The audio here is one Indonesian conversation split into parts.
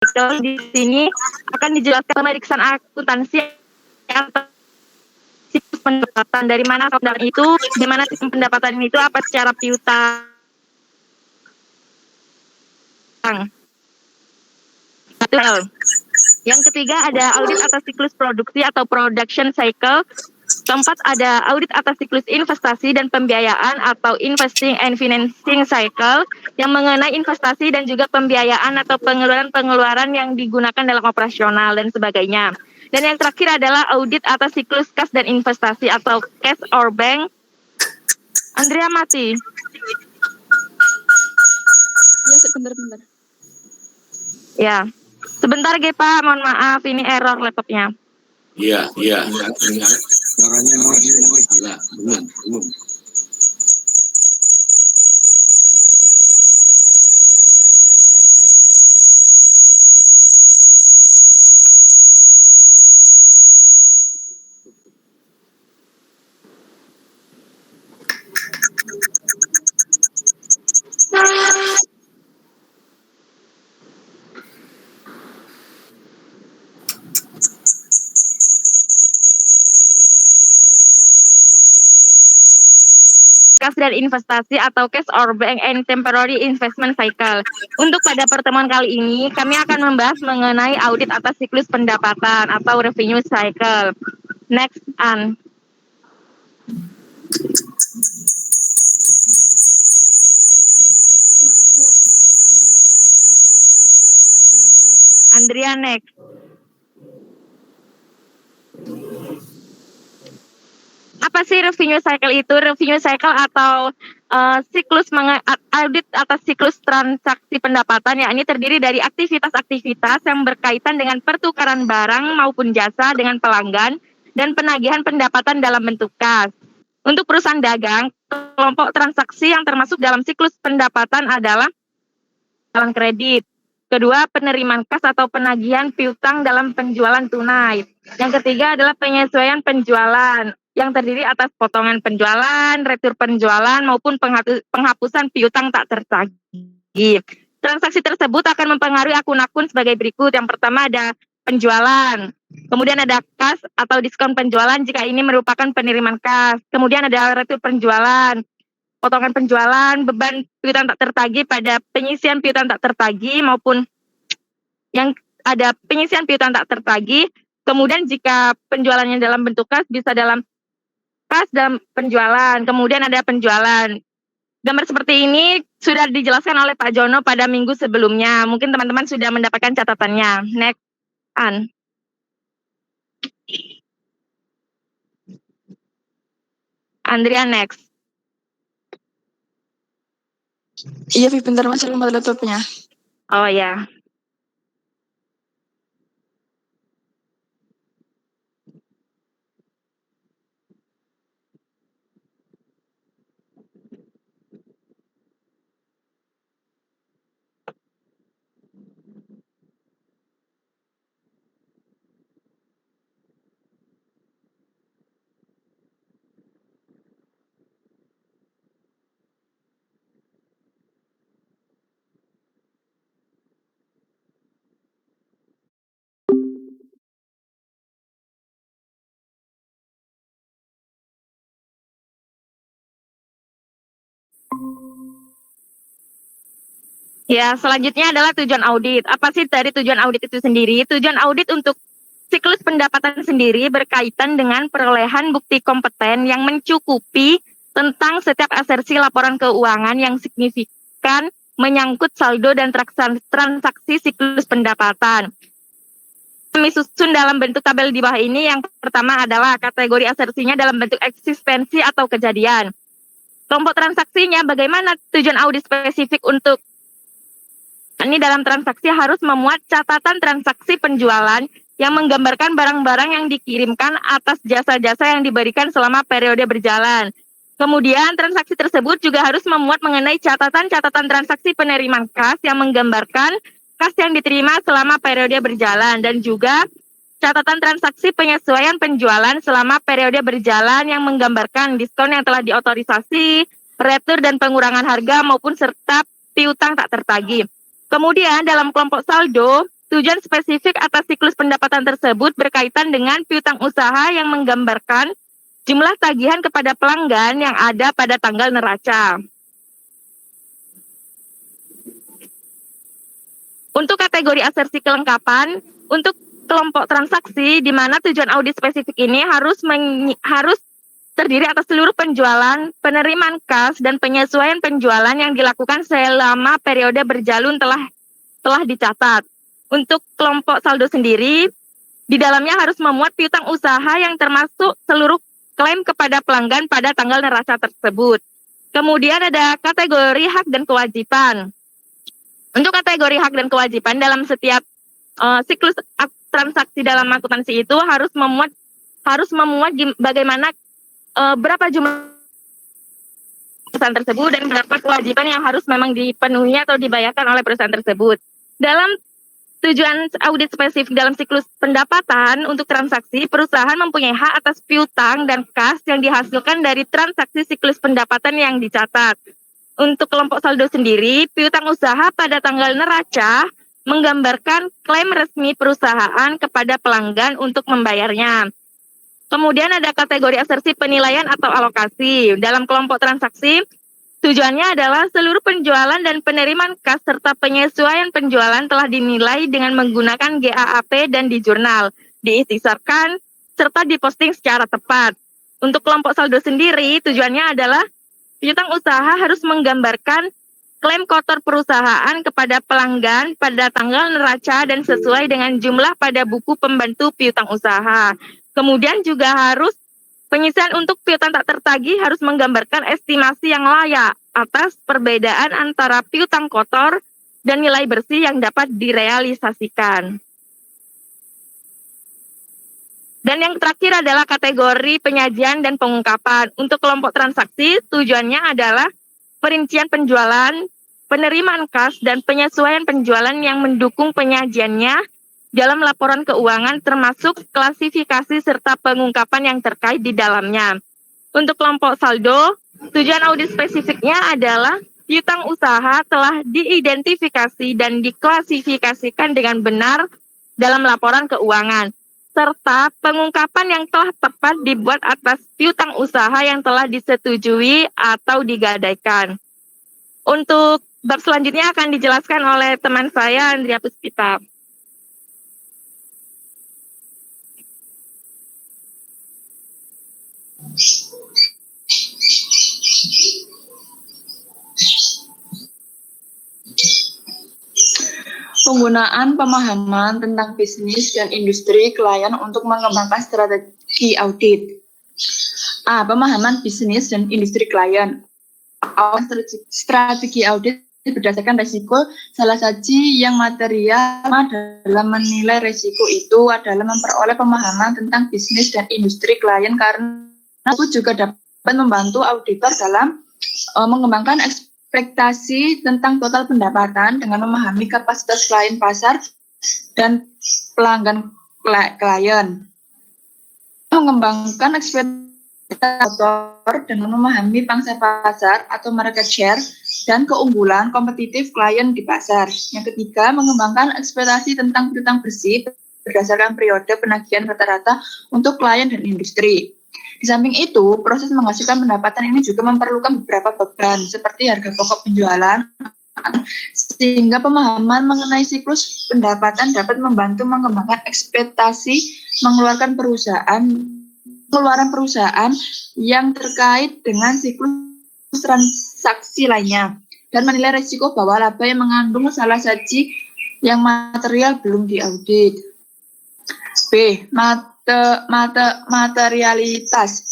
Di sini akan dijelaskan pemeriksaan akuntansi atau siklus pendapatan, dari mana pendapatan itu, di mana sistem pendapatan itu, apa secara piutang. Yang ketiga ada audit atas siklus produksi atau production cycle. Keempat ada audit atas siklus investasi dan pembiayaan atau investing and financing cycle yang mengenai investasi dan juga pembiayaan atau pengeluaran-pengeluaran yang digunakan dalam operasional dan sebagainya. Dan yang terakhir adalah audit atas siklus kas dan investasi atau cash or bank. Andrea mati. Ya, sebentar. Ya. Sebentar Pak, mohon maaf, ini error laptopnya. Iya. Suaranya gila, belum. Kas dan investasi atau cash or bank and temporary investment cycle. Untuk pada pertemuan kali ini, kami akan membahas mengenai audit atas siklus pendapatan atau revenue cycle. Next, An. Andrea, next. Apa sih revenue cycle itu? Revenue cycle atau siklus audit atas siklus transaksi pendapatan, ya, ini terdiri dari aktivitas-aktivitas yang berkaitan dengan pertukaran barang maupun jasa dengan pelanggan dan penagihan pendapatan dalam bentuk kas. Untuk perusahaan dagang, kelompok transaksi yang termasuk dalam siklus pendapatan adalah penjualan kredit. Kedua, penerimaan kas atau penagihan piutang dalam penjualan tunai. Yang ketiga adalah penyesuaian penjualan yang terdiri atas potongan penjualan, retur penjualan, maupun penghapusan piutang tak tertagih. Transaksi tersebut akan mempengaruhi akun-akun sebagai berikut. Yang pertama ada penjualan, kemudian ada kas atau diskon penjualan jika ini merupakan penerimaan kas. Kemudian ada retur penjualan, potongan penjualan, beban piutang tak tertagih pada penyisian piutang tak tertagih, maupun yang ada penyisian piutang tak tertagih. Kemudian jika penjualannya dalam bentuk kas, bisa dalam kas dalam penjualan. Kemudian ada penjualan. Gambar seperti ini sudah dijelaskan oleh Pak Jono pada minggu sebelumnya. Mungkin teman-teman sudah mendapatkan catatannya. Next, An. Andrea, next. Iya, bentar masih lemot laptopnya. Oh ya. Ya, selanjutnya adalah tujuan audit. Apa sih dari tujuan audit itu sendiri? Tujuan audit untuk siklus pendapatan sendiri berkaitan dengan perolehan bukti kompeten yang mencukupi tentang setiap asersi laporan keuangan yang signifikan menyangkut saldo dan transaksi siklus pendapatan. Kami susun dalam bentuk tabel di bawah ini. Yang pertama adalah kategori asersinya dalam bentuk eksistensi atau kejadian. Kelompok transaksinya, bagaimana tujuan audit spesifik untuk ini dalam transaksi harus memuat catatan transaksi penjualan yang menggambarkan barang-barang yang dikirimkan atas jasa-jasa yang diberikan selama periode berjalan. Kemudian transaksi tersebut juga harus memuat mengenai catatan-catatan transaksi penerimaan kas yang menggambarkan kas yang diterima selama periode berjalan, dan juga catatan transaksi penyesuaian penjualan selama periode berjalan yang menggambarkan diskon yang telah diotorisasi, retur dan pengurangan harga maupun serta piutang tak tertagih. Kemudian dalam kelompok saldo, tujuan spesifik atas siklus pendapatan tersebut berkaitan dengan piutang usaha yang menggambarkan jumlah tagihan kepada pelanggan yang ada pada tanggal neraca. Untuk kategori asersi kelengkapan, untuk kelompok transaksi di mana tujuan audit spesifik ini harus terdiri atas seluruh penjualan, penerimaan kas, dan penyesuaian penjualan yang dilakukan selama periode berjalun telah dicatat. Untuk kelompok saldo sendiri, di dalamnya harus memuat piutang usaha yang termasuk seluruh klaim kepada pelanggan pada tanggal neraca tersebut. Kemudian ada kategori hak dan kewajiban. Untuk kategori hak dan kewajiban dalam setiap siklus transaksi dalam akuntansi itu harus memuat bagaimana berapa jumlah perusahaan tersebut dan berapa kewajiban yang harus memang dipenuhi atau dibayarkan oleh perusahaan tersebut. Dalam tujuan audit spesifik dalam siklus pendapatan untuk transaksi, perusahaan mempunyai hak atas piutang dan kas yang dihasilkan dari transaksi siklus pendapatan yang dicatat. Untuk kelompok saldo sendiri, piutang usaha pada tanggal neraca menggambarkan klaim resmi perusahaan kepada pelanggan untuk membayarnya. Kemudian ada kategori asersi penilaian atau alokasi. Dalam kelompok transaksi, tujuannya adalah seluruh penjualan dan penerimaan kas serta penyesuaian penjualan telah dinilai dengan menggunakan GAAP dan di jurnal, diikhtisarkan, serta diposting secara tepat. Untuk kelompok saldo sendiri, tujuannya adalah piutang usaha harus menggambarkan klaim kotor perusahaan kepada pelanggan pada tanggal neraca dan sesuai dengan jumlah pada buku pembantu piutang usaha. Kemudian juga harus penyisian untuk piutang tak tertagih harus menggambarkan estimasi yang layak atas perbedaan antara piutang kotor dan nilai bersih yang dapat direalisasikan. Dan yang terakhir adalah kategori penyajian dan pengungkapan. Untuk kelompok transaksi, tujuannya adalah perincian penjualan, penerimaan kas, dan penyesuaian penjualan yang mendukung penyajiannya dalam laporan keuangan termasuk klasifikasi serta pengungkapan yang terkait di dalamnya. Untuk kelompok saldo, tujuan audit spesifiknya adalah piutang usaha telah diidentifikasi dan diklasifikasikan dengan benar dalam laporan keuangan, serta pengungkapan yang telah tepat dibuat atas piutang usaha yang telah disetujui atau digadaikan. Untuk bab selanjutnya akan dijelaskan oleh teman saya, Andrea Puspita. Penggunaan pemahaman tentang bisnis dan industri klien untuk mengembangkan strategi audit. A. Pemahaman bisnis dan industri klien. Strategi audit berdasarkan risiko. Salah satu yang material dalam menilai risiko itu adalah memperoleh pemahaman tentang bisnis dan industri klien, karena itu juga dapat membantu auditor dalam mengembangkan ekspektasi tentang total pendapatan dengan memahami kapasitas klien pasar dan pelanggan klien. Mengembangkan ekspektasi dengan memahami pangsa pasar atau market share dan keunggulan kompetitif klien di pasar. Yang ketiga, mengembangkan ekspektasi tentang piutang bersih berdasarkan periode penagihan rata-rata untuk klien dan industri. Di samping itu, proses menghasilkan pendapatan ini juga memerlukan beberapa beban, seperti harga pokok penjualan, sehingga pemahaman mengenai siklus pendapatan dapat membantu mengembangkan ekspektasi mengeluarkan perusahaan yang terkait dengan siklus transaksi lainnya, dan menilai risiko bahwa laba yang mengandung salah satu yang material belum diaudit. B. Materialitas.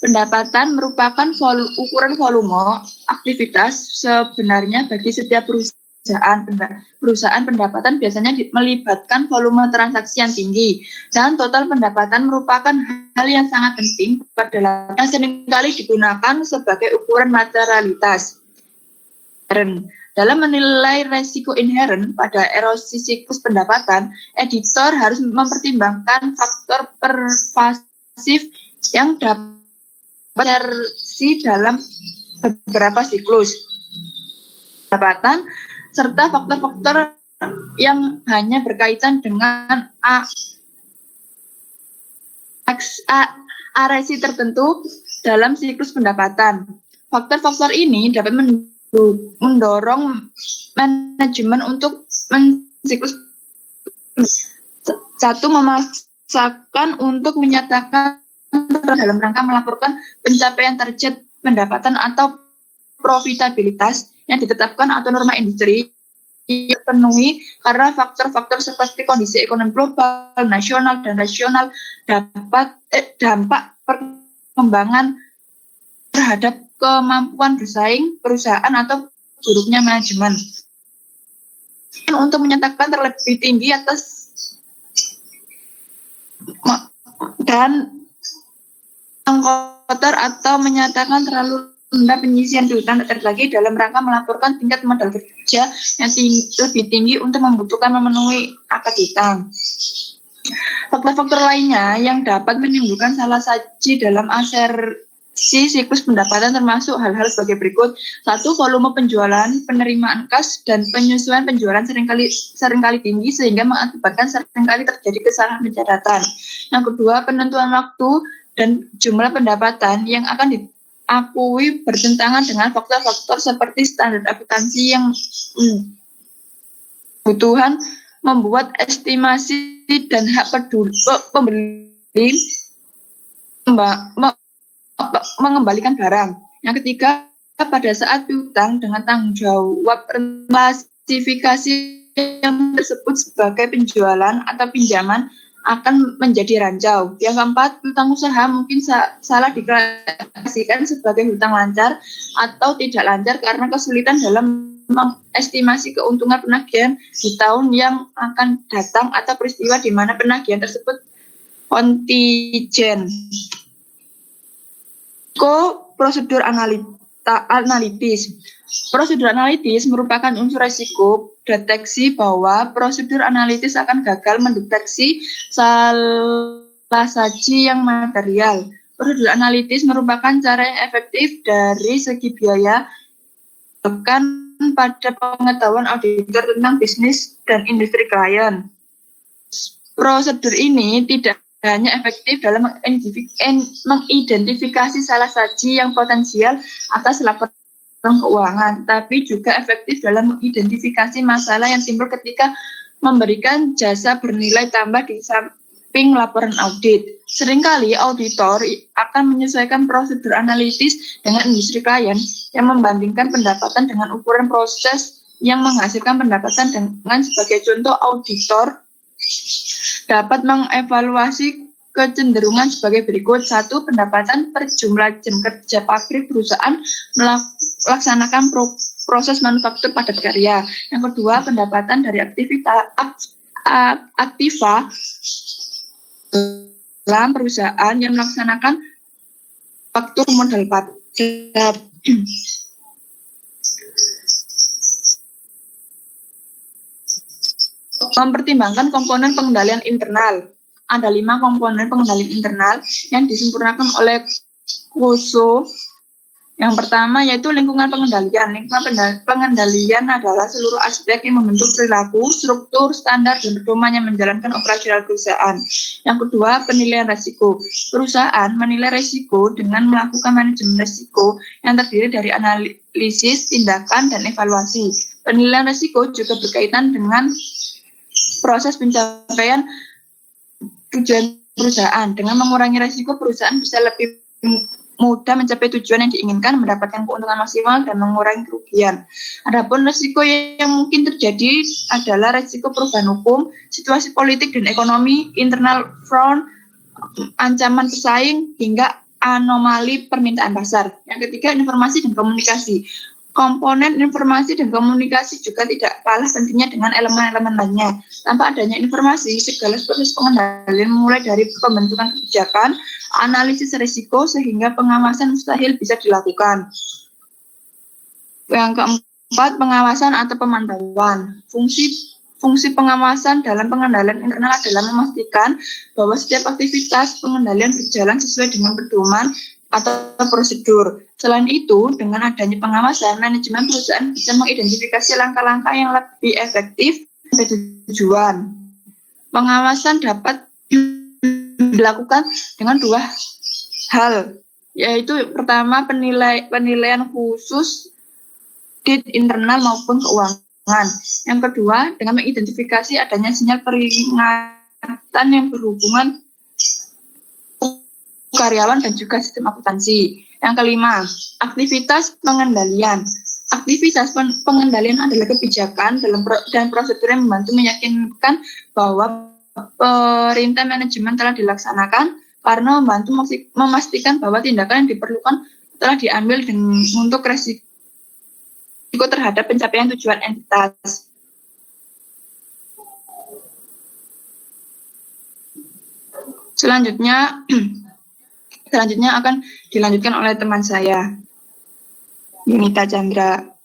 Pendapatan merupakan ukuran volume aktivitas sebenarnya bagi setiap perusahaan. Perusahaan pendapatan biasanya melibatkan volume transaksi yang tinggi, dan total pendapatan merupakan hal yang sangat penting pada yang seringkali digunakan sebagai ukuran materialitas. Dalam menilai resiko inheren pada erosi siklus pendapatan, editor harus mempertimbangkan faktor pervasif yang dapat terjadi dalam beberapa siklus pendapatan, serta faktor-faktor yang hanya berkaitan dengan resi tertentu dalam siklus pendapatan. Faktor-faktor ini dapat mendorong manajemen untuk siklus. Satu, memaksakan untuk menyatakan dalam rangka melaporkan pencapaian target pendapatan atau profitabilitas yang ditetapkan atau norma industri dipenuhi karena faktor-faktor seperti kondisi ekonomi global, nasional, dan regional dampak perkembangan terhadap kemampuan bersaing perusahaan atau buruknya manajemen. Untuk menyatakan terlebih tinggi atas dan kotor atau menyatakan terlalu rendah penyisian piutang lagi dalam rangka melaporkan tingkat modal kerja yang lebih tinggi untuk membutuhkan memenuhi akad hutang. Faktor-faktor lainnya yang dapat menimbulkan salah saji dalam asersi siklus pendapatan termasuk hal-hal sebagai berikut. 1. Volume penjualan, penerimaan kas, dan penyesuaian penjualan seringkali tinggi sehingga mengakibatkan seringkali terjadi kesalahan pencatatan. Yang kedua, penentuan waktu dan jumlah pendapatan yang akan diakui bertentangan dengan faktor-faktor seperti standar akuntansi yang kebutuhan membuat estimasi dan hak pembeli mengembalikan barang. Yang ketiga, pada saat piutang dengan tanggung jawab klasifikasi yang tersebut sebagai penjualan atau pinjaman akan menjadi ranjau. Yang keempat, hutang usaha mungkin salah diklasifikasikan sebagai hutang lancar atau tidak lancar karena kesulitan dalam mengestimasi keuntungan penagihan di tahun yang akan datang atau peristiwa di mana penagihan tersebut kontingent. Prosedur analitis. Prosedur analitis merupakan unsur risiko deteksi bahwa prosedur analitis akan gagal mendeteksi salah saji yang material. Prosedur analitis merupakan cara yang efektif dari segi biaya bahkan pada pengetahuan auditor tentang bisnis dan industri klien. Prosedur ini tidak hanya efektif dalam mengidentifikasi salah saji yang potensial atas laporan keuangan, tapi juga efektif dalam mengidentifikasi masalah yang timbul ketika memberikan jasa bernilai tambah di samping laporan audit. Seringkali auditor akan menyesuaikan prosedur analitis dengan industri klien yang membandingkan pendapatan dengan ukuran proses yang menghasilkan pendapatan dengan sebagai contoh auditor dapat mengevaluasi kecenderungan sebagai berikut. 1. Pendapatan per jumlah jam kerja pabrik perusahaan melaksanakan proses manufaktur padat karya. Yang kedua, pendapatan dari aktiva dalam perusahaan yang melaksanakan faktur modal padat. Mempertimbangkan komponen pengendalian internal. Ada 5 komponen pengendalian internal yang disempurnakan oleh Kuso. Yang pertama yaitu lingkungan pengendalian. Lingkungan pengendalian adalah seluruh aspek yang membentuk perilaku, struktur, standar, dan pedoman yang menjalankan operasional perusahaan. Yang kedua, penilaian risiko. Perusahaan menilai risiko dengan melakukan manajemen risiko yang terdiri dari analisis, tindakan, dan evaluasi. Penilaian risiko juga berkaitan dengan proses pencapaian tujuan perusahaan. Dengan mengurangi risiko, perusahaan bisa lebih mudah mencapai tujuan yang diinginkan, mendapatkan keuntungan maksimal, dan mengurangi kerugian. Adapun risiko yang mungkin terjadi adalah risiko perubahan hukum, situasi politik dan ekonomi, internal front, ancaman pesaing, hingga anomali permintaan pasar. Yang ketiga, informasi dan komunikasi. Komponen informasi dan komunikasi juga tidak kalah pentingnya dengan elemen-elemen lainnya. Tanpa adanya informasi, segala proses pengendalian mulai dari pembentukan kebijakan, analisis risiko, sehingga pengawasan mustahil bisa dilakukan. Yang keempat, pengawasan atau pemantauan. Fungsi pengawasan dalam pengendalian internal adalah memastikan bahwa setiap aktivitas pengendalian berjalan sesuai dengan pedoman atau prosedur. Selain itu, dengan adanya pengawasan, manajemen perusahaan bisa mengidentifikasi langkah-langkah yang lebih efektif tujuan. Pengawasan dapat dilakukan dengan dua hal, yaitu pertama penilaian khusus audit internal maupun keuangan. Yang kedua, dengan mengidentifikasi adanya sinyal peringatan yang berhubungan karyawan dan juga sistem akuntansi. Yang kelima, aktivitas pengendalian. Aktivitas pengendalian adalah kebijakan dan prosedur yang membantu meyakinkan bahwa perintah manajemen telah dilaksanakan karena membantu memastikan bahwa tindakan yang diperlukan telah diambil untuk resiko terhadap pencapaian tujuan entitas. Selanjutnya akan dilanjutkan oleh teman saya, Yunita Chandra.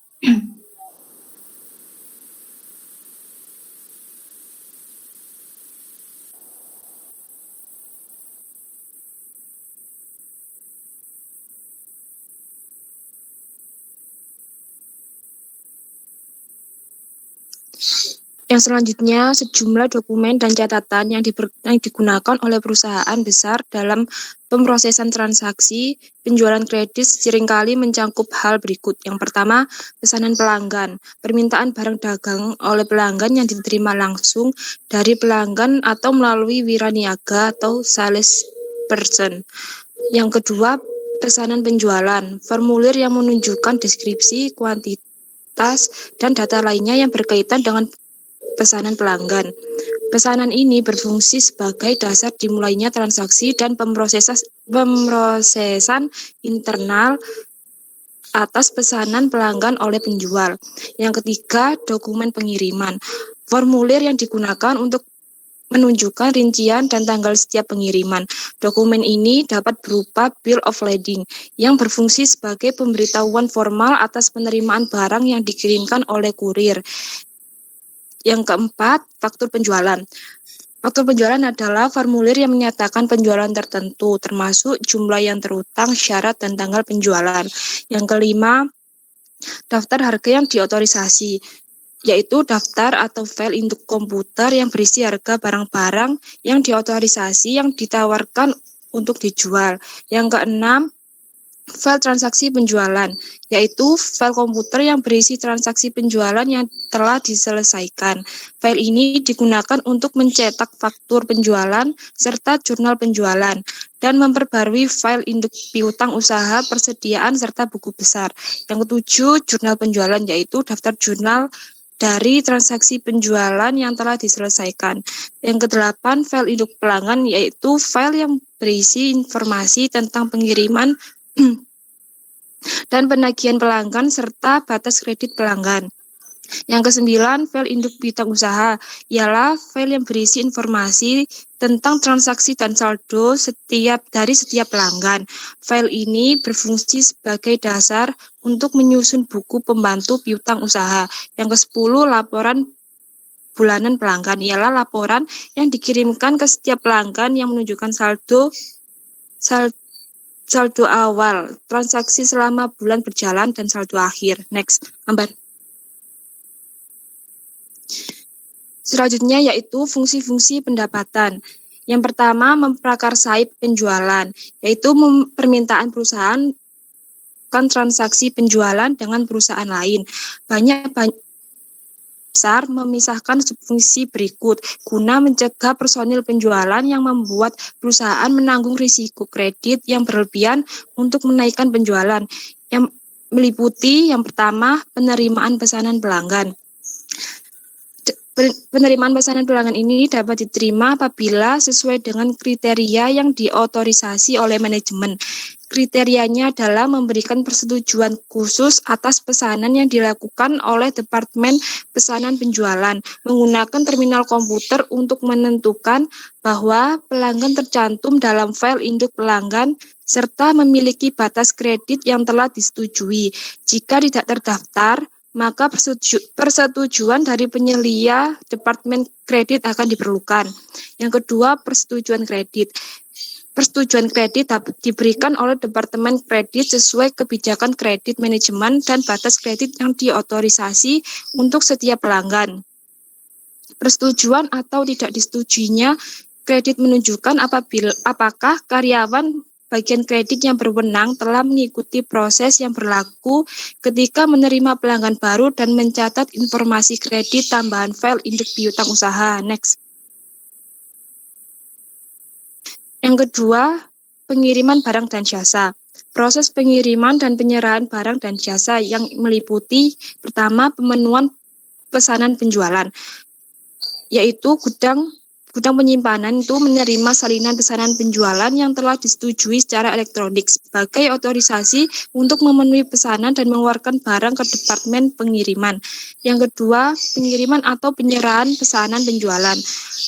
Yang selanjutnya, sejumlah dokumen dan catatan yang digunakan oleh perusahaan besar dalam pemrosesan transaksi penjualan kredit seringkali mencangkup hal berikut. Yang pertama, pesanan pelanggan. Permintaan barang dagang oleh pelanggan yang diterima langsung dari pelanggan atau melalui wiraniaga atau sales person. Yang kedua, pesanan penjualan. Formulir yang menunjukkan deskripsi, kuantitas, dan data lainnya yang berkaitan dengan pesanan pelanggan. Pesanan ini berfungsi sebagai dasar dimulainya transaksi dan pemrosesan internal atas pesanan pelanggan oleh penjual. Yang ketiga, dokumen pengiriman. Formulir yang digunakan untuk menunjukkan rincian dan tanggal setiap pengiriman. Dokumen ini dapat berupa bill of lading yang berfungsi sebagai pemberitahuan formal atas penerimaan barang yang dikirimkan oleh kurir. Yang keempat, faktur penjualan. Faktur penjualan adalah formulir yang menyatakan penjualan tertentu, termasuk jumlah yang terutang, syarat, dan tanggal penjualan. Yang kelima, daftar harga yang diotorisasi, yaitu daftar atau file induk komputer yang berisi harga barang-barang yang diotorisasi yang ditawarkan untuk dijual. Yang keenam, file transaksi penjualan, yaitu file komputer yang berisi transaksi penjualan yang telah diselesaikan. File ini digunakan untuk mencetak faktur penjualan serta jurnal penjualan dan memperbarui file induk piutang usaha, persediaan, serta buku besar. Yang ketujuh, jurnal penjualan, yaitu daftar jurnal dari transaksi penjualan yang telah diselesaikan. Yang kedelapan, file induk pelanggan, yaitu file yang berisi informasi tentang pengiriman dan penagihan pelanggan serta batas kredit pelanggan. Yang kesembilan, file induk piutang usaha, ialah file yang berisi informasi tentang transaksi dan saldo dari setiap pelanggan. File ini berfungsi sebagai dasar untuk menyusun buku pembantu piutang usaha. Yang kesepuluh, laporan bulanan pelanggan, ialah laporan yang dikirimkan ke setiap pelanggan yang menunjukkan saldo awal, transaksi selama bulan berjalan, dan saldo akhir. Next, Ambar. Selanjutnya yaitu fungsi-fungsi pendapatan. Yang pertama, memprakarsai penjualan, yaitu permintaan perusahaan transaksi penjualan dengan perusahaan lain. Banyak besar memisahkan fungsi berikut guna mencegah personil penjualan yang membuat perusahaan menanggung risiko kredit yang berlebihan untuk menaikkan penjualan, yang meliputi yang pertama, penerimaan pesanan pelanggan. Penerimaan pesanan pelanggan ini dapat diterima apabila sesuai dengan kriteria yang diotorisasi oleh manajemen. Kriterianya adalah memberikan persetujuan khusus atas pesanan yang dilakukan oleh Departemen Pesanan Penjualan, menggunakan terminal komputer untuk menentukan bahwa pelanggan tercantum dalam file induk pelanggan serta memiliki batas kredit yang telah disetujui. Jika tidak terdaftar, maka persetujuan dari penyelia Departemen Kredit akan diperlukan. Yang kedua, persetujuan kredit. Persetujuan kredit dapat diberikan oleh Departemen Kredit sesuai kebijakan kredit manajemen dan batas kredit yang diotorisasi untuk setiap pelanggan. Persetujuan atau tidak disetujuinya kredit menunjukkan apakah karyawan bagian kredit yang berwenang telah mengikuti proses yang berlaku ketika menerima pelanggan baru dan mencatat informasi kredit tambahan file induk piutang usaha. Next. Yang kedua, pengiriman barang dan jasa. Proses pengiriman dan penyerahan barang dan jasa yang meliputi pertama pemenuhan pesanan penjualan, yaitu gudang penyimpanan itu menerima salinan pesanan penjualan yang telah disetujui secara elektronik sebagai otorisasi untuk memenuhi pesanan dan mengeluarkan barang ke departemen pengiriman. Yang kedua, pengiriman atau penyerahan pesanan penjualan.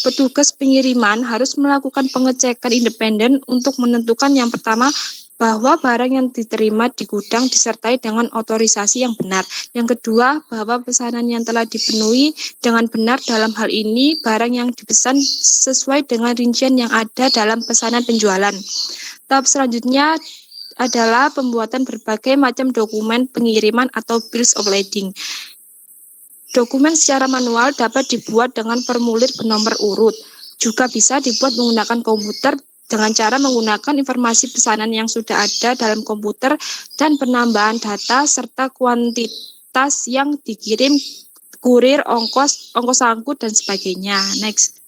Petugas pengiriman harus melakukan pengecekan independen untuk menentukan yang pertama, bahwa barang yang diterima di gudang disertai dengan otorisasi yang benar. Yang kedua, bahwa pesanan yang telah dipenuhi dengan benar, dalam hal ini barang yang dipesan sesuai dengan rincian yang ada dalam pesanan penjualan. Tahap selanjutnya adalah pembuatan berbagai macam dokumen pengiriman atau bills of lading. Dokumen secara manual dapat dibuat dengan formulir bernomor urut. Juga bisa dibuat menggunakan komputer dengan cara menggunakan informasi pesanan yang sudah ada dalam komputer dan penambahan data serta kuantitas yang dikirim, kurir, ongkos angkut, dan sebagainya. Next.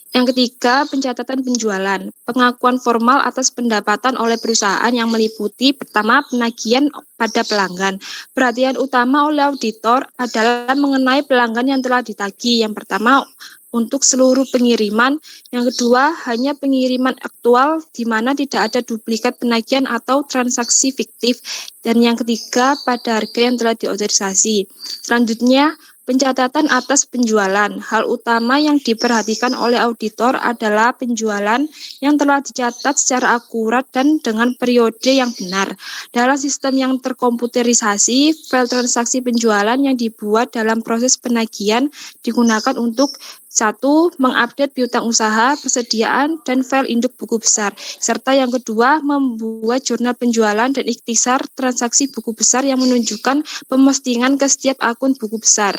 Yang ketiga, pencatatan penjualan. Pengakuan formal atas pendapatan oleh perusahaan yang meliputi pertama, penagihan pada pelanggan. Perhatian utama oleh auditor adalah mengenai pelanggan yang telah ditagih. Yang pertama, untuk seluruh pengiriman. Yang kedua, hanya pengiriman aktual di mana tidak ada duplikat penagihan atau transaksi fiktif. Dan yang ketiga, pada harga yang telah diotorisasi. Selanjutnya, pencatatan atas penjualan. Hal utama yang diperhatikan oleh auditor adalah penjualan yang telah dicatat secara akurat dan dengan periode yang benar. Dalam sistem yang terkomputerisasi, file transaksi penjualan yang dibuat dalam proses penagihan digunakan untuk 1. Mengupdate piutang usaha, persediaan, dan file induk buku besar. Serta yang kedua, membuat jurnal penjualan dan ikhtisar transaksi buku besar yang menunjukkan pemostingan ke setiap akun buku besar.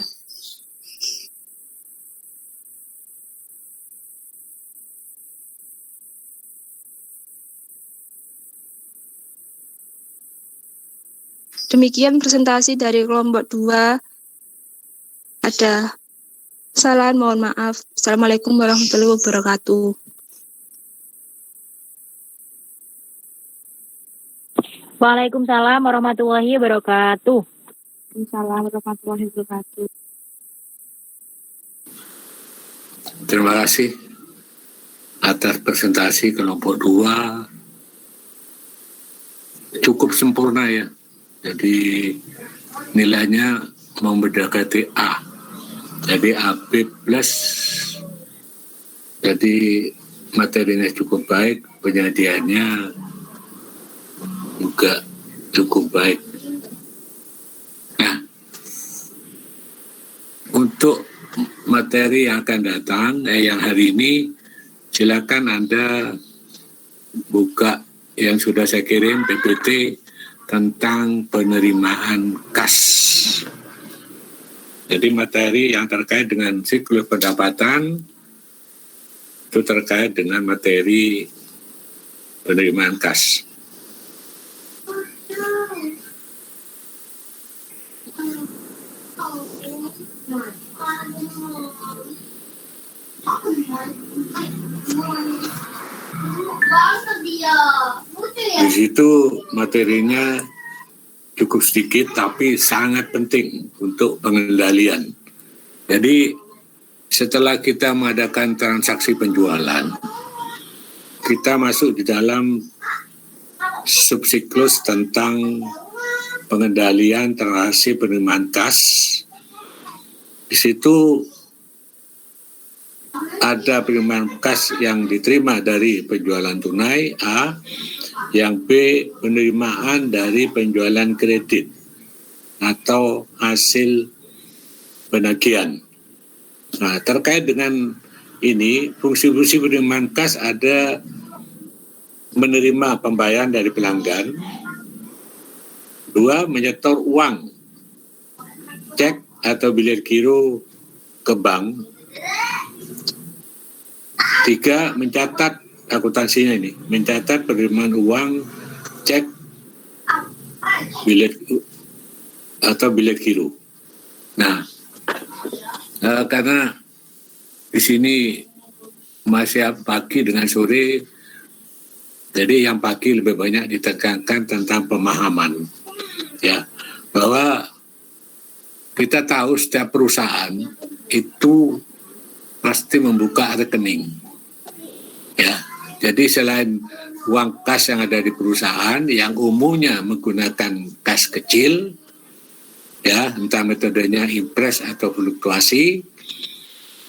Demikian presentasi dari kelompok 2. Ada kesalahan, mohon maaf. Assalamualaikum warahmatullahi wabarakatuh. Waalaikumsalam warahmatullahi wabarakatuh. Waalaikumsalam warahmatullahi wabarakatuh. Terima kasih atas presentasi kelompok 2. Cukup sempurna ya. Jadi nilainya mendekati A. Jadi AB+. Jadi materinya cukup baik, penyajiannya juga cukup baik. Nah, untuk materi yang akan datang, yang hari ini, silakan Anda buka yang sudah saya kirim, PPT tentang penerimaan kas. Jadi materi yang terkait dengan siklus pendapatan itu terkait dengan materi penerimaan kas. Di situ materinya cukup sedikit tapi sangat penting untuk pengendalian. Jadi setelah kita mengadakan transaksi penjualan, kita masuk di dalam subsiklus tentang pengendalian transaksi penerimaan kas. Di situ ada penerimaan kas yang diterima dari penjualan tunai A, yang B penerimaan dari penjualan kredit atau hasil penagihan. Nah, terkait dengan ini, fungsi-fungsi penerimaan kas ada menerima pembayaran dari pelanggan, 2 menyetor uang cek atau bilet giro ke bank. 3, mencatat akuntansinya ini, mencatat penerimaan uang, cek, bilet atau bilet giro. Nah, karena di sini masih pagi dengan sore, jadi yang pagi lebih banyak ditekankan tentang pemahaman, ya, bahwa kita tahu setiap perusahaan itu pasti membuka rekening, ya. Jadi selain uang kas yang ada di perusahaan yang umumnya menggunakan kas kecil, ya, entah metodenya impres atau fluktuasi,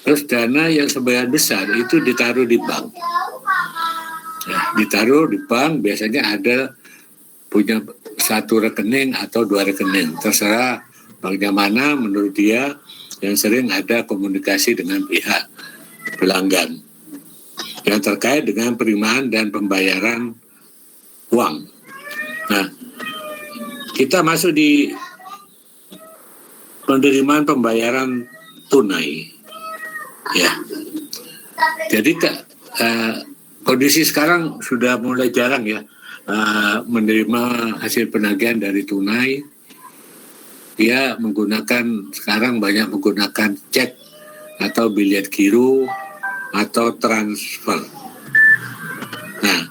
terus dana yang sebagian besar itu ditaruh di bank. Ya, ditaruh di bank biasanya ada punya satu rekening atau 2 rekening, terserah banknya mana menurut dia, yang sering ada komunikasi dengan pihak pelanggan yang terkait dengan penerimaan dan pembayaran uang. Nah, kita masuk di penerimaan pembayaran tunai, ya. Jadi kondisi sekarang sudah mulai jarang, ya, menerima hasil penagihan dari tunai. Dia menggunakan, sekarang banyak menggunakan cek atau bilet giro atau transfer. Nah,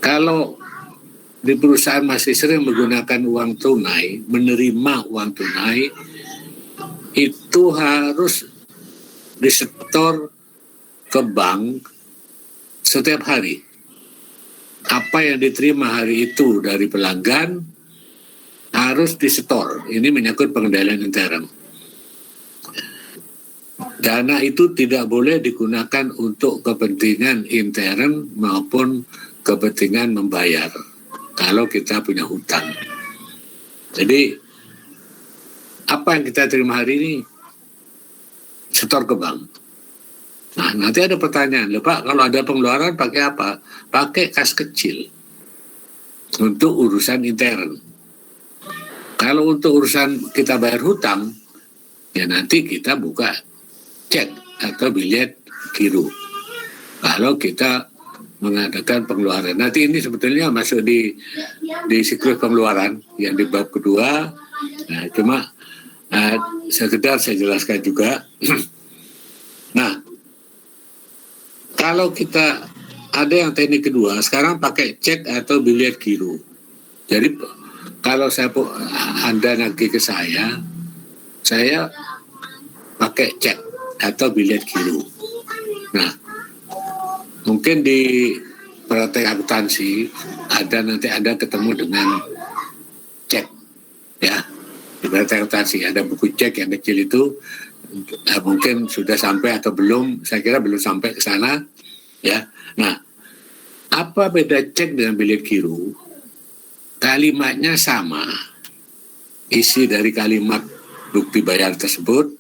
kalau di perusahaan masih sering menggunakan uang tunai, menerima uang tunai, itu harus disetor ke bank setiap hari. Apa yang diterima hari itu dari pelanggan harus disetor. Ini menyangkut pengendalian intern. Dana itu tidak boleh digunakan untuk kepentingan intern maupun kepentingan membayar kalau kita punya hutang. Jadi apa yang kita terima hari ini setor ke bank. Nah, nanti ada pertanyaan, loh Pak, kalau ada pengeluaran pakai apa? Pakai kas kecil untuk urusan intern. Kalau untuk urusan kita bayar hutang, ya nanti kita buka cek atau bilet giro. Kalau kita mengadakan pengeluaran, nanti ini sebetulnya masuk di siklus pengeluaran yang di bab kedua. Nah, cuma sekedar saya jelaskan juga. Nah, kalau kita ada yang teknik kedua, sekarang pakai cek atau bilet giro. Jadi kalau Anda nagih ke saya pakai cek atau bilet giro. Nah, mungkin di praktek akuntansi nanti Anda ketemu dengan cek, ya. Di praktek akuntansi ada buku cek yang kecil itu, mungkin sudah sampai atau belum, saya kira belum sampai ke sana, ya. Nah, apa beda cek dengan bilet giro? Kalimatnya sama, isi dari kalimat bukti bayar tersebut,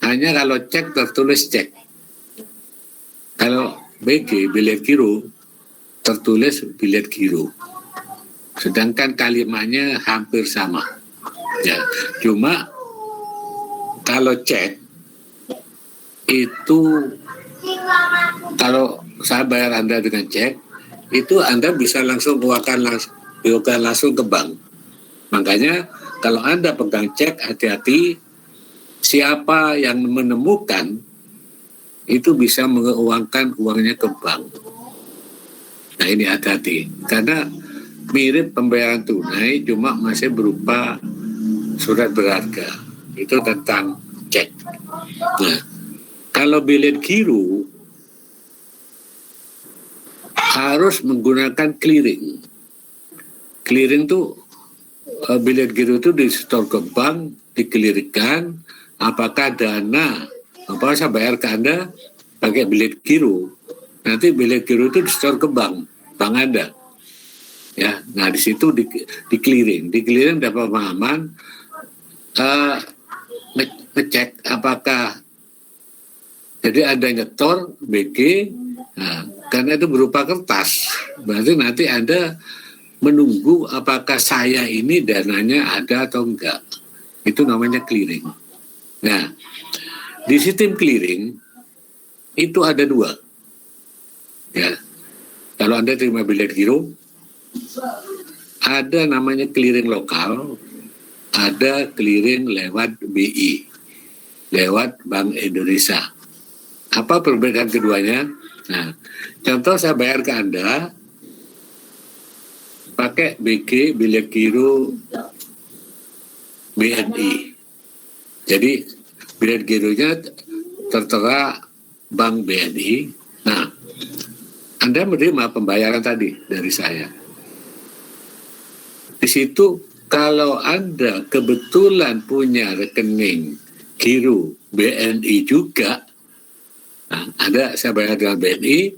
hanya kalau cek tertulis cek, kalau BG bilet giro tertulis bilet giro, sedangkan kalimatnya hampir sama, ya. Cuma kalau cek itu, kalau saya bayar Anda dengan cek, itu Anda bisa langsung keluarkan langsung ke bank. Makanya kalau Anda pegang cek, hati-hati, siapa yang menemukan itu bisa menguangkan uangnya ke bank. Nah, ini hati-hati, karena mirip pembayaran tunai, cuma masih berupa surat berharga. Itu tentang cek. Nah, kalau bilet giro harus menggunakan clearing. Clearing tuh bilet giro itu disetor ke bank, dikelirkan, apakah dana apa saya bayar ke Anda pakai bilet giro, nanti bilet giro itu disetor ke bank Anda, ya. Nah, di situ di clearing dapat pemahaman, ngecek apakah jadi ada nyetor BG, nah, karena itu berupa kertas, berarti nanti Anda menunggu apakah saya ini dananya ada atau enggak. Itu namanya clearing. Nah, di sistem clearing itu ada dua. Ya. Kalau Anda terima bilet giro, ada namanya clearing lokal, ada clearing lewat BI, lewat Bank Indonesia. Apa perbedaan keduanya? Nah, contoh saya bayar ke Anda pakai BG, bilet giro BNI. Jadi bilet gironya tertera Bank BNI. Nah, Anda menerima pembayaran tadi dari saya. Di situ kalau Anda kebetulan punya rekening giro BNI juga, nah, saya bayar dengan BNI,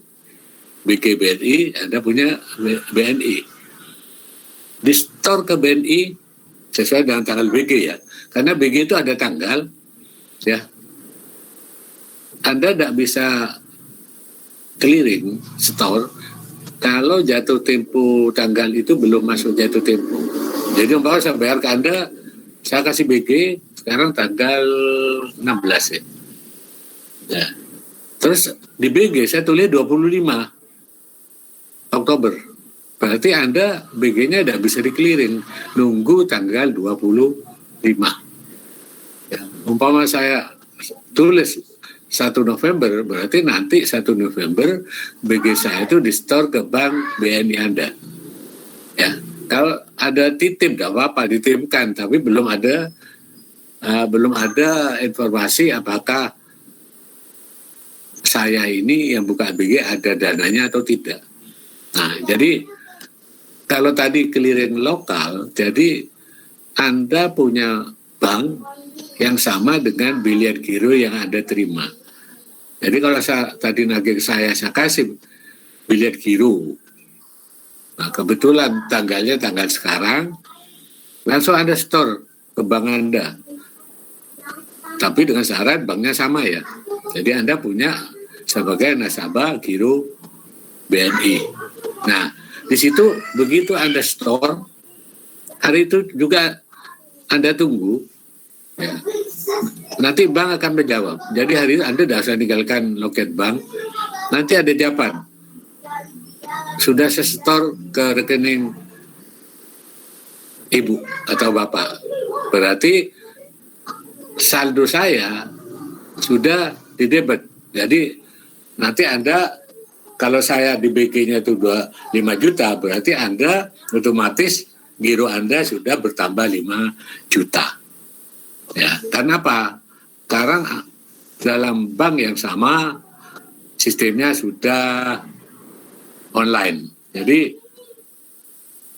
BG BNI, Anda punya BNI. Di store ke BNI sesuai dengan tanggal BG ya. Karena BG itu ada tanggal, ya. Anda tidak bisa clearing store kalau jatuh tempo tanggal itu belum masuk jatuh tempo. Jadi umpama saya bayar ke Anda, saya kasih BG sekarang tanggal 16 ya. Ya. Terus di BG saya tulis 25 Oktober. Berarti Anda BG-nya tidak bisa di-clearing, nunggu tanggal 25. Ya. Umpama saya tulis 1 November, berarti nanti 1 November BG saya itu di-store ke bank BNI Anda. Ya, kalau ada titip tidak apa-apa, dititipkan, tapi belum ada informasi apakah saya ini yang buka BG ada dananya atau tidak. Nah, jadi kalau tadi clearing lokal, jadi Anda punya bank yang sama dengan bilet giro yang Anda terima. Jadi kalau tadi nagih saya kasih bilet giro. Nah, kebetulan tanggalnya tanggal sekarang, langsung Anda store ke bank Anda. Tapi dengan syarat banknya sama ya. Jadi Anda punya sebagai nasabah giro BNI. Nah, di situ begitu Anda store, hari itu juga Anda tunggu, ya. Nanti bank akan menjawab. Jadi hari itu Anda tidak usah tinggalkan loket bank. Nanti ada jawaban. Sudah saya store ke rekening ibu atau bapak. Berarti saldo saya sudah di debit. Jadi nanti Anda, kalau saya di BG-nya itu 5 juta, berarti Anda otomatis giro Anda sudah bertambah 5 juta. Ya, karena apa? Sekarang dalam bank yang sama sistemnya sudah online. Jadi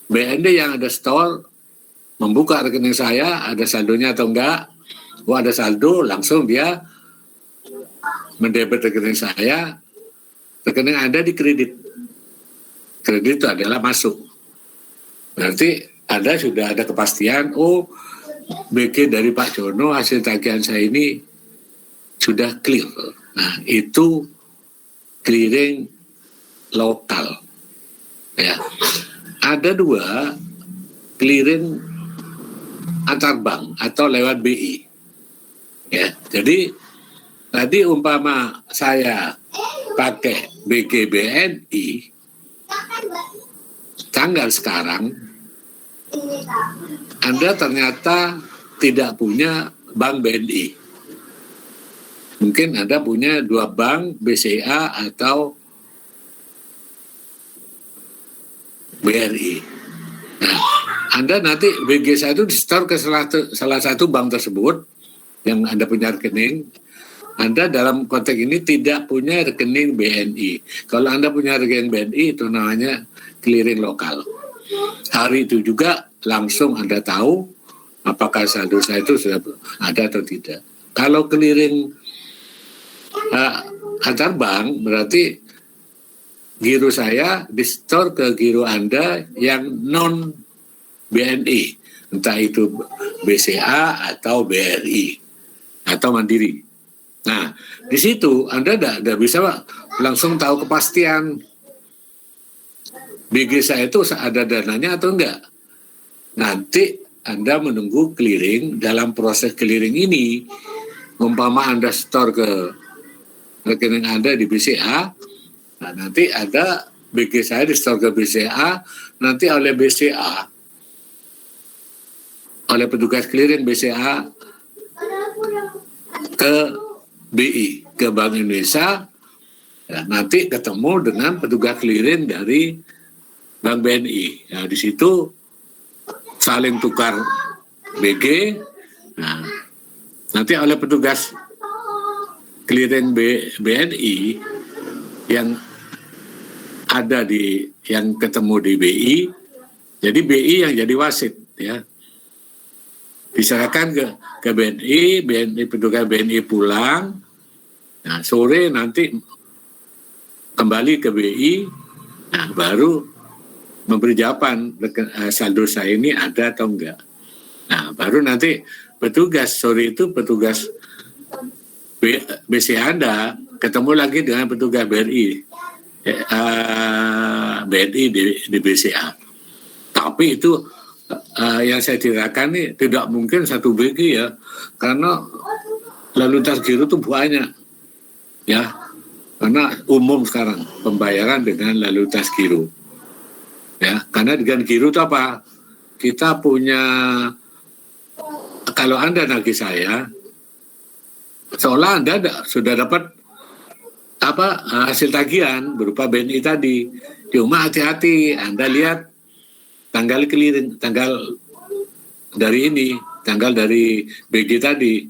BNI yang ada store membuka rekening saya, ada saldonya atau enggak? Oh, ada saldo, langsung dia mendebit rekening saya, rekening Anda dikredit. Kredit itu adalah masuk. Berarti Anda sudah ada kepastian, oh BG dari Pak Jono hasil tagihan saya ini sudah clear. Nah, itu clearing lokal. Ya. Ada dua clearing antar bank atau lewat BI. Ya, jadi tadi umpama saya pakai BG BNI, tanggal sekarang Anda ternyata tidak punya bank BNI. Mungkin Anda punya 2 bank, BCA atau BRI. Nah, Anda nanti BG saya itu di-store ke salah satu bank tersebut yang Anda punya rekening. Anda dalam konteks ini tidak punya rekening BNI. Kalau Anda punya rekening BNI, itu namanya clearing lokal. Hari itu juga langsung Anda tahu apakah saldo saya itu sudah ada atau tidak. Kalau clearing antar bank, berarti giro saya di-store ke giro Anda yang non BNI, entah itu BCA atau BRI atau Mandiri. Nah, di situ Anda tidak bisa langsung tahu kepastian BG saya itu ada dananya atau enggak. Nanti Anda menunggu clearing. Dalam proses clearing ini, umpama Anda store ke rekening Anda di BCA, nah nanti ada BG saya di store ke BCA, nanti oleh BCA, oleh petugas clearing BCA ke BI, ke Bank Indonesia, ya, nanti ketemu dengan petugas clearing dari Bank BNI. Nah, di situ saling tukar BG. Nah, nanti oleh petugas clearing BNI yang ada yang ketemu di BI, jadi BI yang jadi wasit, ya. Diserahkan ke BNI, petugas BNI pulang. Nah, sore nanti kembali ke BI, nah baru memberi jawaban saldo saya ini ada atau enggak. Nah, baru nanti petugas sore itu petugas BCA Anda ketemu lagi dengan petugas BNI di BCA. Tapi itu yang saya ceritakan ini tidak mungkin satu BG ya, karena lalu lintas giro itu banyak, ya. Karena umum sekarang pembayaran dengan lalu lintas giro. Ya, karena dengan giro itu apa? Kita punya, kalau Anda nagih saya, seolah Anda sudah dapat hasil tagihan berupa BNI tadi. Cuma hati-hati, Anda lihat tanggal clearing, tanggal dari BG tadi.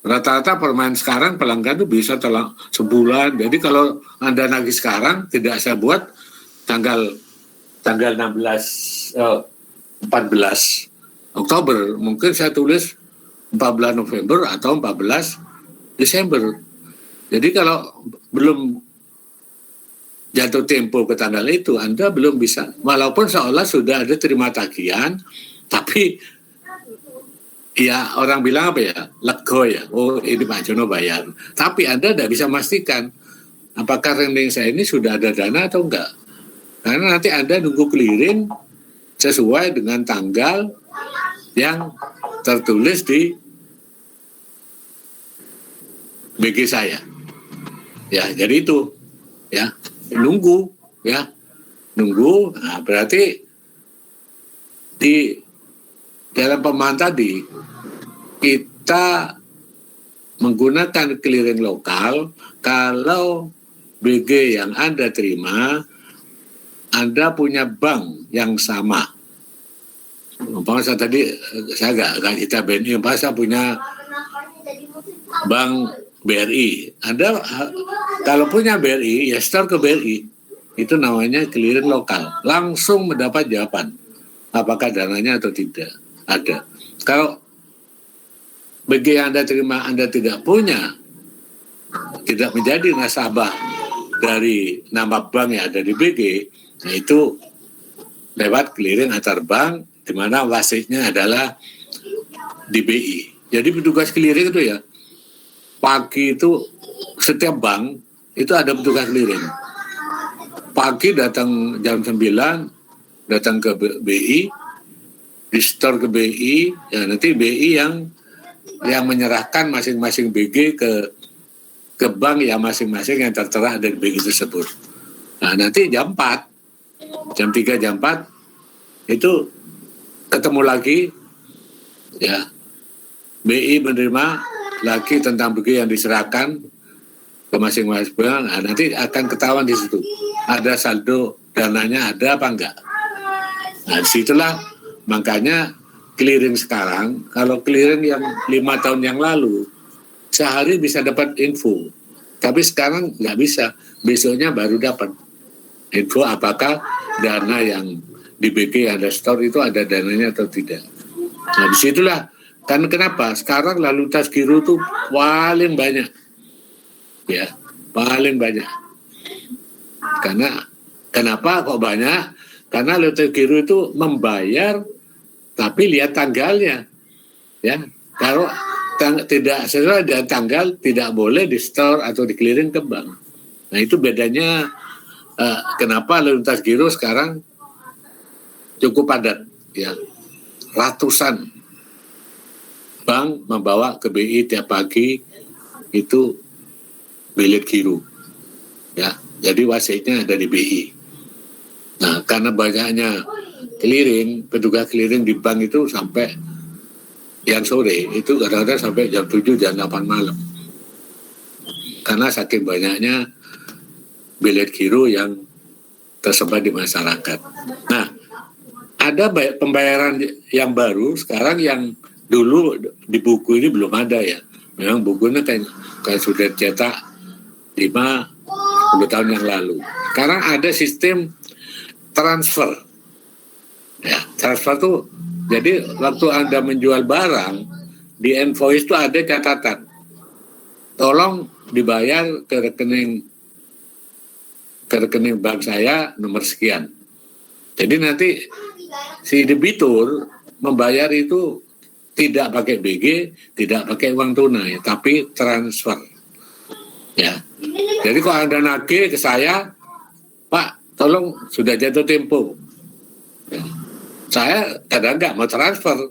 Rata-rata permain sekarang pelanggan itu bisa sebulan. Jadi kalau Anda nagih sekarang, tidak saya buat tanggal 14 Oktober, mungkin saya tulis 14 November atau 14 Desember. Jadi kalau belum jatuh tempo ke tanggal itu, Anda belum bisa, walaupun seolah sudah ada terima tagihan, tapi ya orang bilang apa ya, lego ya, oh ini Pak Jono bayar. Tapi Anda tidak bisa memastikan apakah rekening saya ini sudah ada dana atau enggak. Karena nanti Anda nunggu clearing sesuai dengan tanggal yang tertulis di BG saya. Ya, jadi itu. Ya, nunggu. Nah, berarti di dalam pemahaman tadi, kita menggunakan clearing lokal kalau BG yang Anda terima, Anda punya bank yang sama. Umpama saya tadi, saya nggak kita BNI, umpama saya punya bank BRI. Anda kalau punya BRI, ya store ke BRI. Itu namanya clearing lokal. Langsung mendapat jawaban apakah dananya atau tidak ada. Kalau BG yang Anda terima Anda tidak punya, tidak menjadi nasabah dari nama bank yang ada di BG, nah itu lewat clearing antar bank, di mana wasitnya adalah di BI. Jadi petugas clearing itu ya, pagi itu setiap bank itu ada petugas clearing. Pagi datang jam 9, datang ke BI, di store ke BI, ya nanti BI yang menyerahkan masing-masing BG ke bank yang masing-masing yang tertera dari BG tersebut. Nah nanti jam 4, jam 3, jam 4 itu ketemu lagi, ya BI menerima lagi tentang BG yang diserahkan ke masing-masing bank. Nah, nanti akan ketahuan di situ ada saldo dananya ada apa enggak. Nah disitulah makanya clearing sekarang, kalau clearing yang 5 tahun yang lalu sehari bisa dapat info, tapi sekarang nggak bisa, besoknya baru dapat info apakah dana yang di BG ada store itu ada dananya atau tidak. Nah disitulah kan kenapa sekarang lalu lintas giro itu paling banyak, ya paling banyak. Karena kenapa kok banyak? Karena lalu lintas giro itu membayar tapi lihat tanggalnya, ya. Kalau tidak sesuai dengan tanggal tidak boleh di store atau di clearing ke bank. Nah itu bedanya kenapa lalu lintas giro sekarang cukup padat, ya. ratusan bank membawa ke BI tiap pagi itu bilet giro. Ya, jadi wasitnya ada di BI. Nah, karena banyaknya clearing, petugas clearing di bank itu sampai yang sore, itu kadang-kadang sampai jam 7, jam 8 malam. Karena saking banyaknya bilet giro yang tersebar di masyarakat. Nah, ada pembayaran yang baru sekarang yang dulu di buku ini belum ada ya. Memang bukunya kayak sudah cetak 50 tahun yang lalu. Sekarang ada sistem transfer. Ya, transfer tuh jadi waktu Anda menjual barang di invoice itu ada catatan. Tolong dibayar ke rekening bank saya nomor sekian. Jadi nanti si debitur membayar itu tidak pakai BG, tidak pakai uang tunai, tapi transfer. Ya. Jadi kalau Anda nagih ke saya, Pak, tolong sudah jatuh tempo. Ya. Saya kadang nggak mau transfer.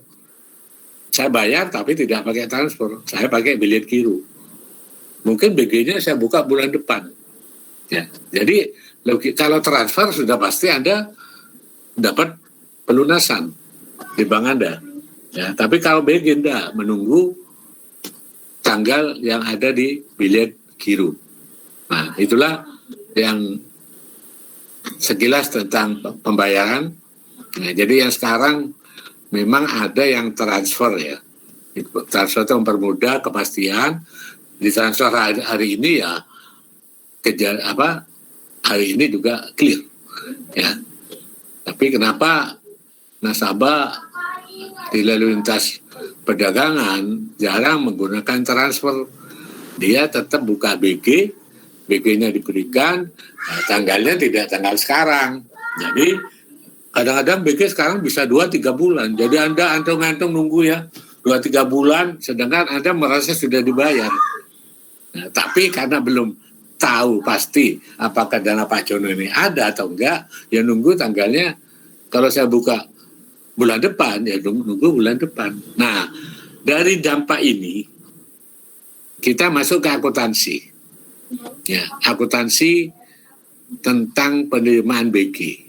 Saya bayar tapi tidak pakai transfer. Saya pakai bilet giro. Mungkin BG-nya saya buka bulan depan. Ya. Jadi kalau transfer sudah pasti Anda dapat pelunasan di bank Anda. Ya, tapi kalau BG enggak, menunggu tanggal yang ada di bilet giro. Nah, itulah yang sekilas tentang pembayaran. Nah, jadi yang sekarang memang ada yang transfer ya. Transfer itu mempermudah kepastian. Di transfer hari ini ya hari ini juga clear. Ya. Tapi kenapa nasabah di lalu lintas perdagangan jarang menggunakan transfer? Dia tetap buka BG, BG-nya diberikan, tanggalnya tidak tanggal sekarang. Jadi kadang-kadang BG sekarang bisa 2-3 bulan. Jadi Anda antung-antung nunggu ya 2-3 bulan, sedangkan Anda merasa sudah dibayar. Nah, tapi karena belum tahu pasti apakah dana Pak Jono ini ada atau enggak, ya nunggu tanggalnya. Kalau saya buka bulan depan, ya nunggu bulan depan. Nah, dari dampak ini kita masuk ke akuntansi. Ya, akuntansi tentang penerimaan BG.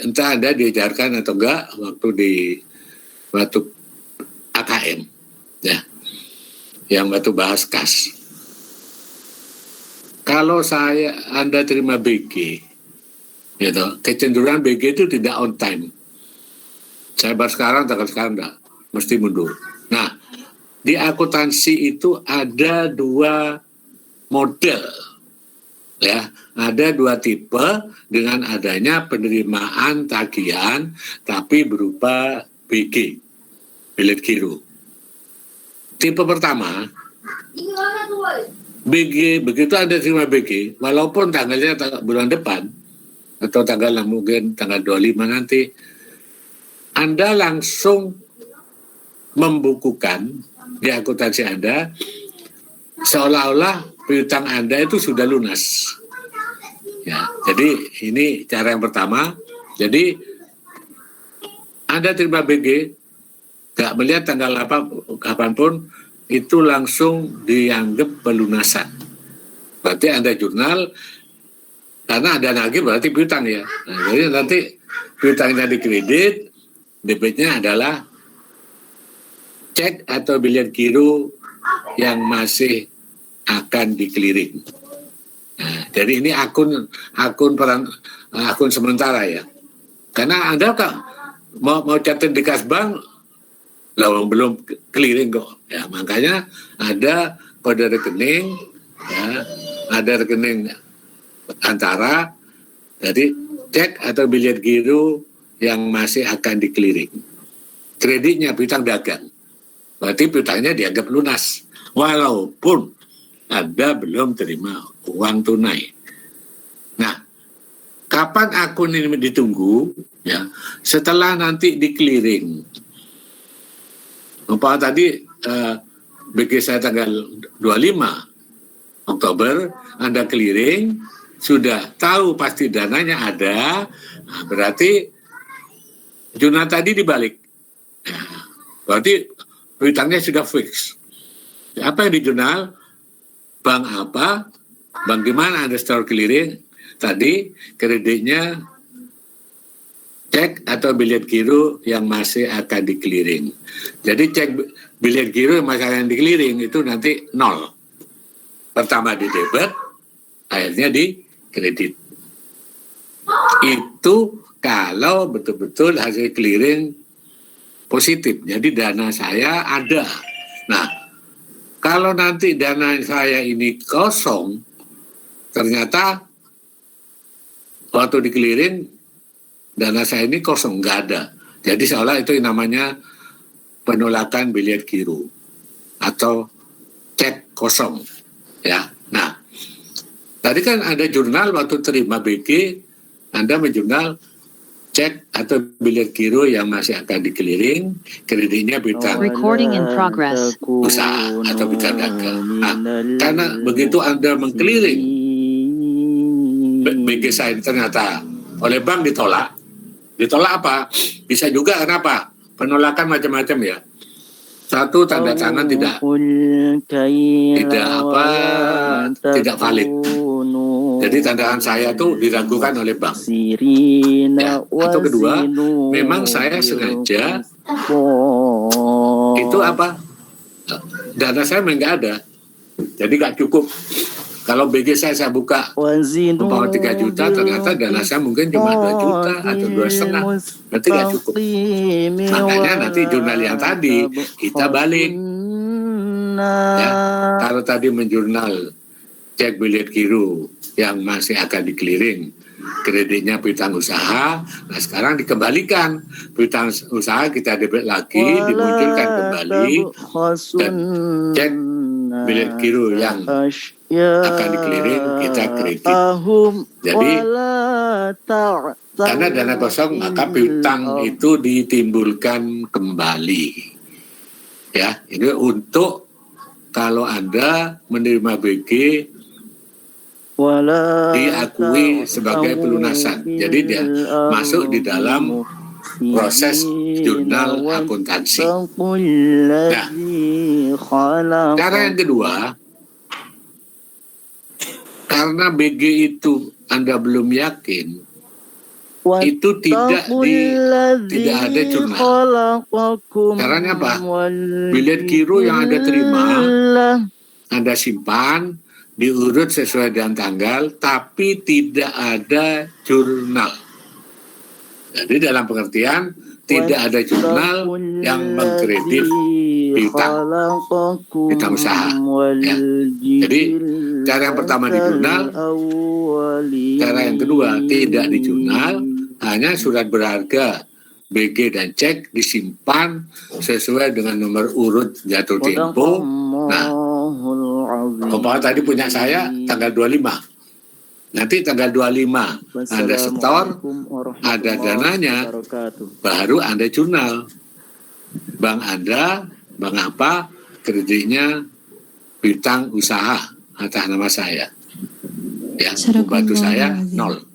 Entah Anda diajarkan atau enggak waktu AKM, ya, yang waktu bahas kas. Kalau Anda terima BG, gitu, kecenderungan BG itu tidak on time. Saya bahas sekarang, tanggal sekarang enggak, mesti mundur. Nah, di akuntansi itu ada 2 model, ya, ada 2 tipe dengan adanya penerimaan tagihan tapi berupa BG, bilet giro. Tipe pertama, BG, begitu Anda terima BG, walaupun tanggalnya bulan depan atau mungkin tanggal 25 nanti, Anda langsung membukukan di akuntansi Anda seolah-olah piutang Anda itu sudah lunas. Ya, jadi ini cara yang pertama. Jadi Anda terima BG, nggak melihat tanggal kapanpun, itu langsung dianggap pelunasan. Berarti Anda jurnal, karena ada nagih berarti piutang ya. Nah, jadi nanti piutangnya dikredit, debitnya adalah cek atau bilet giro yang masih akan di-clearing. Nah, jadi ini akun sementara ya. Karena Anda mau catat di kas bank, belum clearing kok. Ya, makanya ada kode rekening, ya, ada rekening antara, jadi cek atau bilet giro yang masih akan di-clearing. Kreditnya piutang dagang, berarti piutangnya dianggap lunas, walaupun Anda belum terima uang tunai. Nah, kapan akun ini ditunggu? Ya, setelah nanti di-clearing. Umpama tadi BG saya tanggal 25 Oktober, Anda clearing, sudah tahu pasti dananya ada, nah berarti Jurnal tadi dibalik. Berarti piutangnya sudah fix. Apa yang di jurnal? Bank apa? Bank di mana ada store clearing? Tadi kreditnya cek atau bilet giro yang masih akan di clearing. Jadi cek bilet giro yang masih akan di clearing itu nanti 0. Pertama di debit, akhirnya di kredit. Itu kalau betul-betul hasil clearing positif. Jadi dana saya ada. Nah, kalau nanti dana saya ini kosong, ternyata waktu di clearing dana saya ini kosong, nggak ada. Jadi seolah itu yang namanya penolakan bilet giro atau cek kosong. Ya, nah tadi kan ada jurnal waktu terima BG, Anda menjurnal cek atau bilet giro yang masih akan di clearing, kreditnya bintang Recording in progress. usaha atau bintang dagang. Nah, karena begitu Anda mengclearing BG saya ternyata oleh bank ditolak apa? Bisa juga kenapa? Penolakan macam-macam ya. Satu, tanda tangan tidak valid. Jadi tanda tangan saya tuh diragukan oleh bank. Ya. Atau kedua, memang saya sengaja itu apa? Dana saya memang nggak ada. Jadi nggak cukup. Kalau BG saya buka umpama 3 juta, ternyata dana saya mungkin cuma 2 juta atau 2,5. Berarti nggak cukup. Makanya nanti jurnal yang tadi kita balik. Ya, kalau tadi menjurnal cek bilet giro yang masih akan di clearing, kreditnya piutang usaha. Nah sekarang dikembalikan piutang usaha, kita debit lagi, dimunculkan kembali dan cek bilet giro yang akan di clearing, kita kredit. Jadi karena dana kosong maka piutang itu ditimbulkan kembali. Ya, ini untuk kalau Anda menerima BG diakui sebagai pelunasan. Jadi dia masuk di dalam proses jurnal akuntansi. Nah, cara yang kedua, karena BG itu Anda belum yakin, itu tidak ada jurnal. Caranya apa? Bilet giro yang Anda terima, Anda simpan, diurut sesuai dengan tanggal, tapi tidak ada jurnal. Jadi dalam pengertian tidak ada jurnal yang mengkredit piutang usaha. Ya. Jadi cara yang pertama di jurnal, cara yang kedua tidak di jurnal, hanya surat berharga BG dan cek disimpan sesuai dengan nomor urut jatuh tempo. Nah, umpama tadi punya saya tanggal 25. Nanti tanggal 25 Anda setor, ada dananya, baru Anda jurnal. Bank Anda, bank apa, kreditnya piutang usaha atas nama saya. Ya, pembantu saya 0.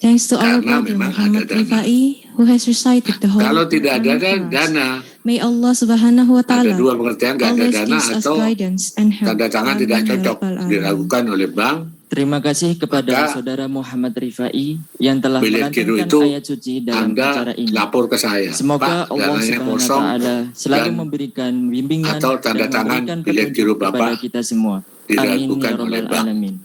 Thanks to our Karena brother memang Muhammad ada dana. Rifai who has recited the whole Kalau tidak ada Quran for us. dana, May Allah Subhanahu wa ada taala dua pengertian, nggak ada always dana gives us atau guidance and help. tanda tangan Amin tidak ya cocok, Rabbal Alamin. diragukan oleh bank. Terima kasih kepada Maka, saudara Muhammad Rifai yang telah bilet giro melantunkan itu ayat suci dalam Anda acara ini. lapor ke saya, Semoga Pak, Allah dananya Subhanahu wa kosong taala selalu dan memberikan bimbingan atau tanda dan tangan memberikan bilet petunjuk giro kepada Bapak kita semua. Amin diragukan ya oleh rabbal bank. alamin.